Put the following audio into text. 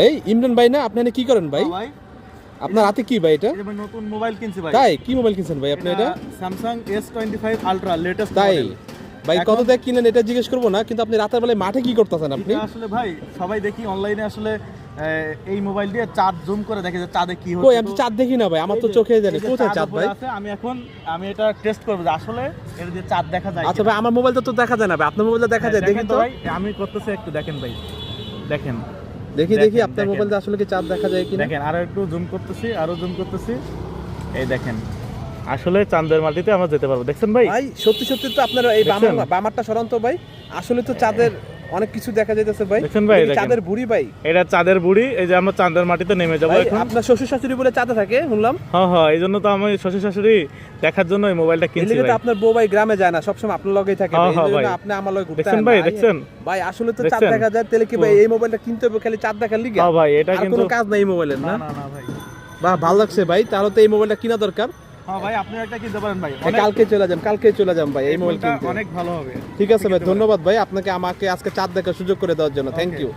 এই ইমরান ভাই না, আপনি এনে কি করেন ভাই? ভাই আপনার হাতে কি ভাই এটা? এই যে নতুন মোবাইল কিনছি ভাই। তাই কি মোবাইল কিনছেন ভাই আপনি এটা? Samsung S25 Ultra লেটেস্ট তাই মডেল। ভাই কত দিয়ে কিনেন এটা জিজ্ঞেস করবো না, কিন্তু আপনি রাতের বেলায় মাঠে কি করতেছেন আপনি? এটা আসলে ভাই সবাই দেখি অনলাইনে আসলে এই মোবাইল দিয়ে চাঁদ জুম করে দেখে যে চাঁদে কি কই হচ্ছে। আমি তো চাঁদ দেখি না ভাই, আমার তো চোখে জানি। এই যে কোথায় চাঁদ উপরে ভাই? আছে, আমি এটা টেস্ট করব যে আসলে এর দিয়ে চাঁদ দেখা যায় আচ্ছা কিনা। ভাই আমার মোবাইলটা তো দেখা যায় না ভাই, আপনার মোবাইলটা দেখা যায়, দেখি দেখেন তো। ভাই, আমি করতেছি একটু দেখেন ভাই। দেখেন দেখি দেখেন, আপনার দেখেন। মোবাইলটা আসলে কি চাঁদ দেখা যায় কিনা। দেখেন আরো একটু জুম করতেছি, আরো জুম করতেছি। এই দেখেন আসলে চাঁদের মাটিতে আমরা যেতে পারবো, দেখছেন ভাই? ভাই সত্যি সত্যি তো আপনার এই দেখছেন? বামারটা সরান্ত ভাই, আসলে তো চাঁদের অনেক কিছু দেখা যাইতেছে ভাই। দেখছেন ভাই, এটা কি দেখেন। চাঁদের বুড়ি ভাই? এটা চাঁদের বুড়ি, এই যে আমরা চাঁদের মাটিতে নেমে যাবো ভাই, এখন। আপনার শ্বশুর শাশুড়ি বলে চাঁদে থাকে শুনলাম। হ্যাঁ হ্যাঁ, এই জন্য তো আমি শ্বশুর শাশুড়ি দেখার জন্য এই মোবাইলটা এই কিনছি লিগে তো ভাই। আপনার বউ ভাই গ্রামে যায় না, সবসময় আপনার লগেই থাকে হ্যাঁ, ভাই। এই হ্যাঁ জন্য ভাই। আপনি আমার লগে ঘুরতে দেখছেন আসেন ভাই, না। দেখছেন? ভাই আসলে তো চাঁদ দেখছেন? দেখা যায়, তাহলে কি ভাই এই মোবাইলটা কিনতে হবে খালি চাঁদ দেখার লিগে? হ্যাঁ ভাই, এটা আর কিন্তু কোনো কাজ নাই এই মোবাইলের না? না না না ভাই। বাহ ভালো লাগছে ভাই, তাহলে তো এই মোবাইলটা কিনা দরকার। হ্যাঁ ভাই, আপনি একটা কিনতে পারেন ভাই। কালকে চলে যান ভাই এই মোবাইল ফোনটা কিনতে। অনেক ভালো হবে। ঠিক আছে ভাই, ধন্যবাদ ভাই আপনাকে, আমাকে আজকে চাঁদ দেখার সুযোগ করে দেওয়ার জন্য। Thank you.